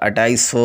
2800